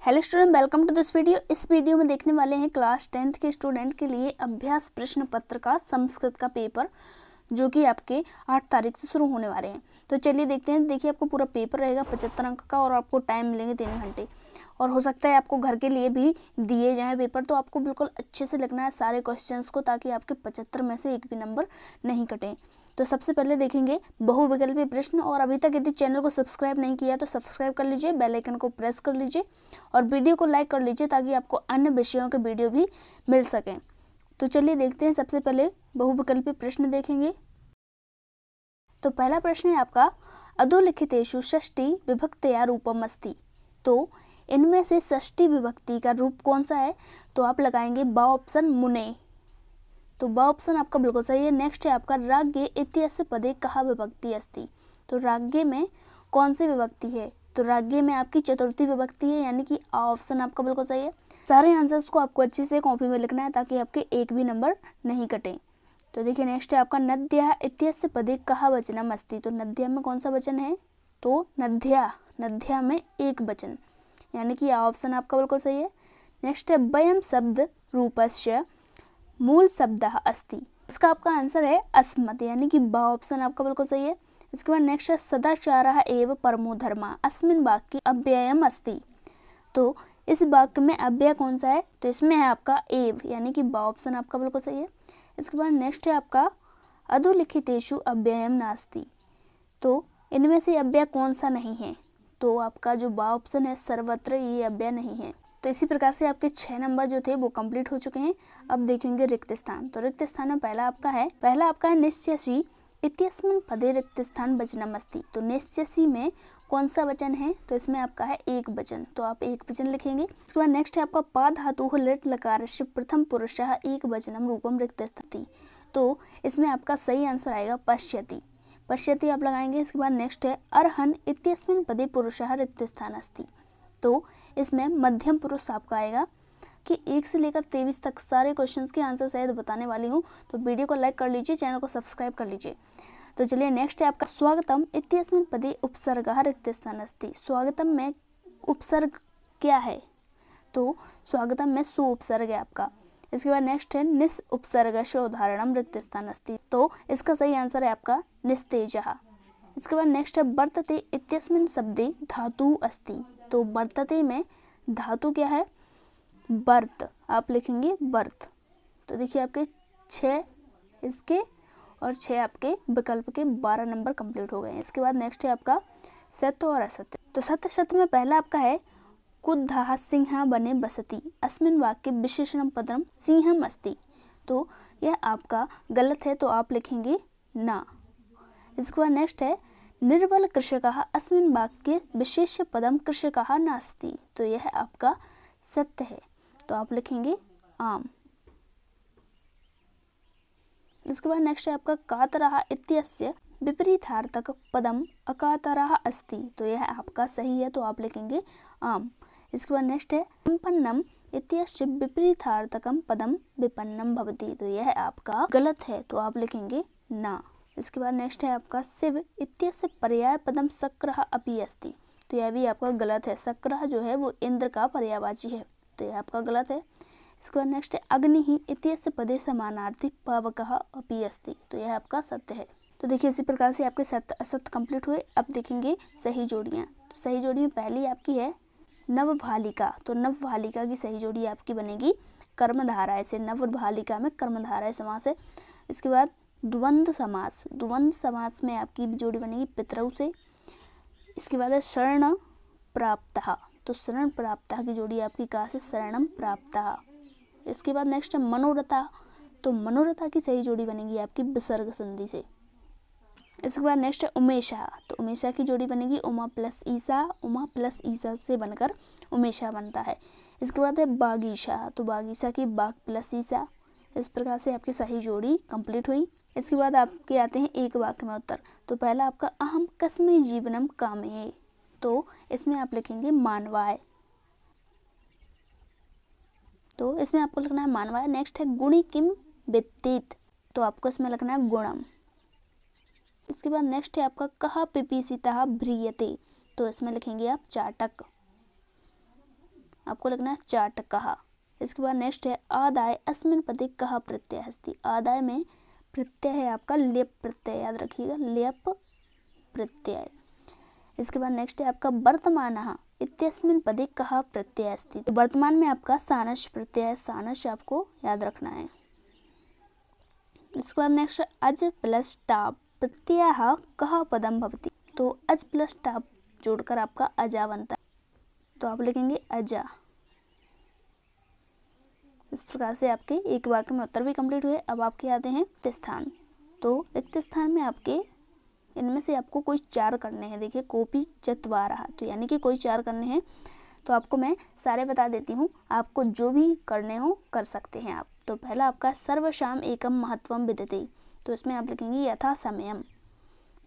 Hello student, welcome to this video. इस video में देखने वाले हैं क्लास 10th के स्टूडेंट के लिए अभ्यास प्रश्न पत्र का संस्कृत का पेपर, जो कि आपके 8 तारीख से शुरू होने वाले हैं। तो चलिए देखते हैं। देखिए, आपको पूरा पेपर रहेगा 75 अंक का और आपको टाइम मिलेंगे 3 घंटे। और हो सकता है आपको घर के लिए भी दिए जाएँ पेपर, तो आपको बिल्कुल अच्छे से लिखना है सारे क्वेश्चंस को, ताकि आपके 75 में से एक भी नंबर नहीं कटें। तो सबसे पहले देखेंगे बहुविकल्पीय प्रश्न। और अभी तक यदि चैनल को सब्सक्राइब नहीं किया तो सब्सक्राइब कर लीजिए, बेल आइकन को प्रेस कर लीजिए और वीडियो को लाइक कर लीजिए, ताकि आपको अन्य विषयों के वीडियो भी मिल सकें। तो चलिए देखते हैं। सबसे पहले बहुविकल्पीय प्रश्न देखेंगे। तो पहला प्रश्न है आपका, अधोलिखितेषु षष्ठी विभक्तया रूपम अस्ति। तो इनमें से षष्ठी विभक्ति का रूप कौन सा है? तो आप लगाएंगे बा ऑप्शन मुने। तो बा ऑप्शन आपका बिल्कुल सही है। नेक्स्ट है आपका, राज्ञे इत्यस्य पदे कहा विभक्ति अस्ति। तो राज्ञे में कौन सी विभक्ति है? तो राज्ञे में आपकी चतुर्थी विभक्ति है, यानी कि आ ऑप्शन आपका बिल्कुल सही है। सारे आंसर्स को आपको अच्छे से कॉपी में लिखना है, ताकि आपके एक भी नंबर नहीं कटे। तो देखिए, नेक्स्ट है आपका, नद्या इत्यस्य पदे कहा वचनम अस्ति। तो नद्या में कौन सा वचन है? तो नद्या, नद्या में एक वचन, यानी कि आ ऑप्शन आपका बिल्कुल सही है। नेक्स्ट है, वयम शब्द रूपस्य मूल शब्द अस्ति। इसका आपका आंसर है अस्मत्, यानी कि बा ऑप्शन आपका बिल्कुल सही है। इसके बाद नेक्स्ट है, सदाचारः एव परमो धर्मः अस्मिन् वाक्ये अव्ययम् अस्ति। तो इस वाक्य में अव्यय कौन सा है? तो इसमें है आपका एव, यानी कि बा ऑप्शन आपका बिल्कुल सही है। इसके बाद नेक्स्ट है आपका, अधोलिखितेषु अव्ययम् नास्ति। तो इनमें से अव्यय कौन सा नहीं है? तो आपका जो बा ऑप्शन है, सर्वत्र ये अव्यय नहीं है। तो इसी प्रकार से आपके 6 नंबर जो थे वो कंप्लीट हो चुके हैं। अब देखेंगे रिक्त स्थान। तो रिक्त स्थान में पहला आपका है निश्चयसी इत्यस्मिन् पदे रिक्त स्थान वचनम् अस्ति। तो निश्चयसी में कौन सा वचन है? तो इसमें आपका है एक वचन, तो आप एक वचन लिखेंगे। उसके बाद नेक्स्ट है आपका, पा धातुः लिट् लकारस्य प्रथम पुरुषः एक वचनम रूपम रिक्त स्थाति। तो इसमें आपका सही आंसर आएगा पश्यति, पश्यति आप लगाएंगे। इसके बाद नेक्स्ट है, अर्हन् इत्यस्मिन् पदे पुरुषः रिक्त स्थान अस्ति। तो इसमें मध्यम पुरुष आपका आएगा। कि 1 से लेकर 23 तक सारे क्वेश्चंस के आंसर शायद बताने वाली हूँ, तो वीडियो को लाइक कर लीजिए, चैनल को सब्सक्राइब कर लीजिए। तो चलिए नेक्स्ट है आपका, स्वागतम इत्यस्मिन् पदे उपसर्गः रिक्त स्थान अस्ति। स्वागतम में उपसर्ग क्या है? तो स्वागतम में सु उपसर्ग है आपका। इसके बाद नेक्स्ट है, निस उपसर्गस्य उदाहरणम रिक्त स्थान अस्ति। तो इसका सही आंसर है आपका निस्तेजः। इसके बाद नेक्स्ट है, वर्तते इत्यस्मिन् शब्दे धातु अस्ति। तो वर्तते में धातु क्या है? बर्त, आप लिखेंगे बर्थ। तो देखिए, आपके 6 इसके और 6 आपके विकल्प के 12 नंबर कंप्लीट हो गए हैं। इसके बाद नेक्स्ट है आपका, सत्य और असत्य। तो सत्य शब्द में पहला आपका है, कुद्धः सिंह बने बसति अस्मिन् वाक्ये विशेषणम पदम सिंहम अस्ति। तो यह आपका गलत है, तो आप लिखेंगे ना। इसके बाद नेक्स्ट है, निर्बल कृषकः अस्मिन् वाक्ये विशेष्य पदम कृषकः नास्ति। तो यह आपका सत्य है, तो आप लिखेंगे आम। इसके बाद नेक्स्ट है आपका, कातरः इत्यस्य विपरीतार्थक पदम अकातरः अस्ति। तो यह आपका सही है, तो आप लिखेंगे आम। इसके बाद नेक्स्ट है, संपन्नम इत्यस्य विपरीतार्थकम पदम विपन्नम भवति। तो यह आपका गलत है, तो आप लिखेंगे ना। इसके बाद नेक्स्ट है आपका, शिव इत्यस्य पर्याय पदम शक्रः अपि अस्ति। तो यह भी आपका गलत है। शक्रः जो है वो इंद्र का पर्यायवाची है, तो यह आपका गलत है। इसके बाद नेक्स्ट है, अग्निः इत्यस्य पदे समानार्थी पावकः अपि अस्ति। तो यह आपका सत्य है। तो देखिए, इसी प्रकार से आपके सत्य असत्य कंप्लीट हुए। अब देखेंगे सही जोड़ियाँ। तो सही जोड़ी में पहली आपकी है नवभालिका। तो नवभालिका की सही जोड़ी आपकी बनेगी कर्मधारय से। नवभालिका में कर्मधारय समास है। इसके बाद द्वंद्व समास, द्वंद्व समास में आपकी जोड़ी बनेगी पितरौ से। इसके बाद है शरण प्राप्तः। तो शरण प्राप्तः की जोड़ी आपकी कहाँ से? शरणम प्राप्तः। इसके बाद नेक्स्ट है मनोरथा। तो मनोरथा की सही जोड़ी बनेगी आपकी विसर्ग संधि से। इसके बाद नेक्स्ट है उमेशा। तो उमेशा की जोड़ी बनेगी उमा प्लस ईसा। उमा प्लस ईसा से बनकर उमेशा बनता है। इसके बाद है बागीशा। तो बागीशा की बाग प्लस ईसा। इस प्रकार से आपकी सही जोड़ी कंप्लीट हुई। इसके बाद आपके आते हैं एक वाक्य में उत्तर। तो पहला आपका, अहम कस्मै जीवनम कामये। तो इसमें आप लिखेंगे मानवाय। तो इसमें आपको लिखना है मानवाय। नेक्स्ट है, गुणी किम वित्तीत। तो आपको इसमें लिखना है गुणम। इसके बाद नेक्स्ट है आपका, कहा पिपीसितः भ्रियते। तो इसमें लिखेंगे आप चाटक। आपको लिखना है चाटकः। इसके बाद नेक्स्ट है आदाय अस्मिन् पदे कः प्रत्यय अस्ति। आदाय में प्रत्यय है आपका लेप प्रत्यय, याद रखिएगा लेप प्रत्यय। इसके बाद नेक्स्ट है आपका वर्तमानः इत्यस्मिन् पदे कः प्रत्यय अस्ति। तो वर्तमान में आपका सानस प्रत्यय है, सानस आपको याद रखना है। इसके बाद नेक्स्ट अज प्लस टाप प्रत्ययः कः पदम भवति। तो अज प्लस टाप जोड़कर आपका अजा बनता है, तो आप लिखेंगे अजा। इस प्रकार से आपके एक वाक्य में उत्तर भी कंप्लीट हुए। अब आपके आते हैं रिक्त स्थान। तो रिक्त स्थान में आपके इनमें से आपको कोई 4 करने हैं। देखिए कोपी चत्वारः, तो यानी कि कोई 4 करने हैं। तो आपको मैं सारे बता देती हूँ, आपको जो भी करने हो कर सकते हैं आप। तो पहला आपका सर्वशाम एकम महत्वम विदते, तो इसमें आप लिखेंगे यथा समयम,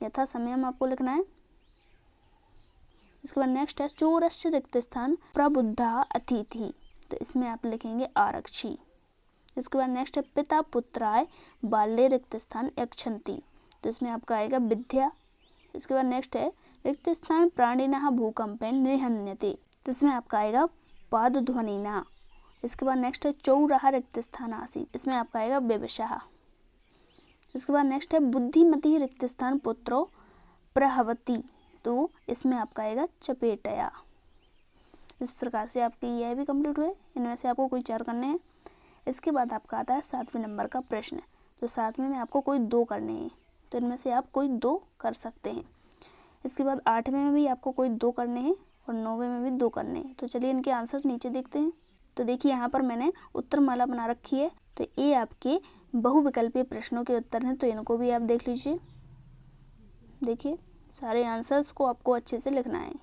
यथा समयम आपको लिखना है। इसके बाद नेक्स्ट है चोरस्य रिक्त स्थान प्रबुद्धा अतिथि, तो इसमें आप लिखेंगे आरक्षी। इसके बाद नेक्स्ट है पिता पुत्राय बाल्ये रिक्त स्थान यक्षन्ति, तो इसमें आपका आएगा विद्या। इसके बाद नेक्स्ट है रिक्त स्थान प्राणिनः भूकंपेन निहन्यते, तो इसमें आपका आएगा पादध्वनिना। इसके बाद नेक्स्ट है चौरः रिक्त स्थान आसीत्, इसमें आपका आएगा विवशः। इसके बाद नेक्स्ट है बुद्धिमती रिक्त स्थान पुत्रो प्रहवति, तो इसमें आपका आएगा चपेटया। इस प्रकार से आपके यह भी कंप्लीट हुए। इनमें से आपको कोई 4 करने हैं। इसके बाद आपका आता है 7वें नंबर का प्रश्न। तो 7वें में आपको कोई 2 करने हैं, तो इनमें से आप कोई 2 कर सकते हैं। इसके बाद 8वें में भी आपको कोई 2 करने हैं और 9वें में भी 2 करने हैं। तो चलिए इनके आंसर नीचे देखते हैं। तो देखिए यहाँ पर मैंने उत्तरमाला बना रखी है, तो ये आपके बहुविकल्पीय प्रश्नों के उत्तर हैं, तो इनको भी आप देख लीजिए। देखिए सारे आंसर्स को आपको अच्छे से लिखना है।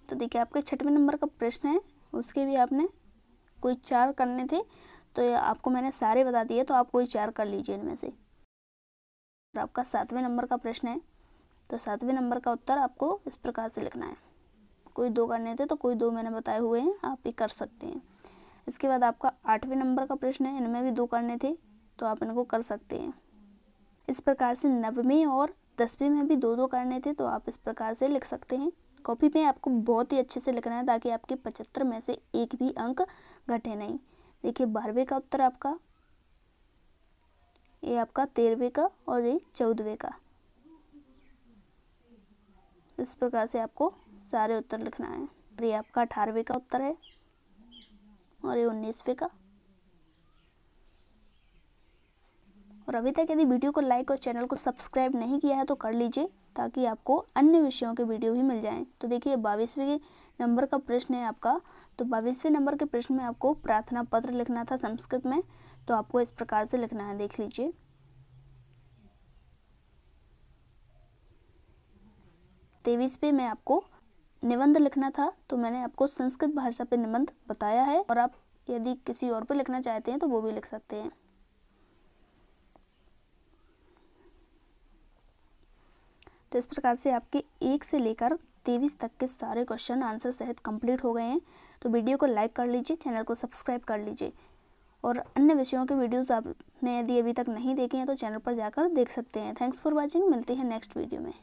तो देखिए आपके 6वें नंबर का प्रश्न है, उसके भी आपने कोई 4 करने थे, तो ये आपको मैंने सारे बता दिए, तो आप कोई 4 कर लीजिए इनमें से। और आपका 7वें नंबर का प्रश्न है, तो 7वें नंबर का उत्तर आपको इस प्रकार से लिखना है। कोई 2 करने थे, तो कोई 2 मैंने बताए हुए हैं, आप ये कर सकते हैं। इसके बाद आपका 8वें नंबर का प्रश्न है, इनमें भी 2 करने थे, तो आप इनको कर सकते हैं। इस प्रकार से 9वीं और 10वीं में भी 2-2 करने थे, तो आप इस प्रकार से लिख सकते हैं। कॉपी पे आपको बहुत ही अच्छे से लिखना है, ताकि आपके 75 में से एक भी अंक घटे नहीं। देखिए 12वें का उत्तर आपका, ये आपका 13वें का और ये 14वें का। इस प्रकार से आपको सारे उत्तर लिखना है। ये आपका 18वें का उत्तर है और ये 19वें का। और अभी तक यदि वीडियो को लाइक और चैनल को सब्सक्राइब नहीं किया है तो कर लीजिए, ताकि आपको अन्य विषयों के वीडियो भी मिल जाएं। तो देखिए 22वें नंबर का प्रश्न है आपका। तो 22वें नंबर के प्रश्न में आपको प्रार्थना पत्र लिखना था संस्कृत में, तो आपको इस प्रकार से लिखना है, देख लीजिए। 23वें में आपको निबंध लिखना था, तो मैंने आपको संस्कृत भाषा पे निबंध बताया है, और आप यदि किसी और पे लिखना चाहते हैं तो वो भी लिख सकते हैं। तो इस प्रकार से आपके 1 से लेकर 23 तक के सारे क्वेश्चन आंसर सहित कंप्लीट हो गए हैं। तो वीडियो को लाइक कर लीजिए, चैनल को सब्सक्राइब कर लीजिए, और अन्य विषयों के वीडियोस आपने यदि अभी तक नहीं देखे हैं तो चैनल पर जाकर देख सकते हैं। थैंक्स फॉर वॉचिंग, मिलते हैं नेक्स्ट वीडियो में।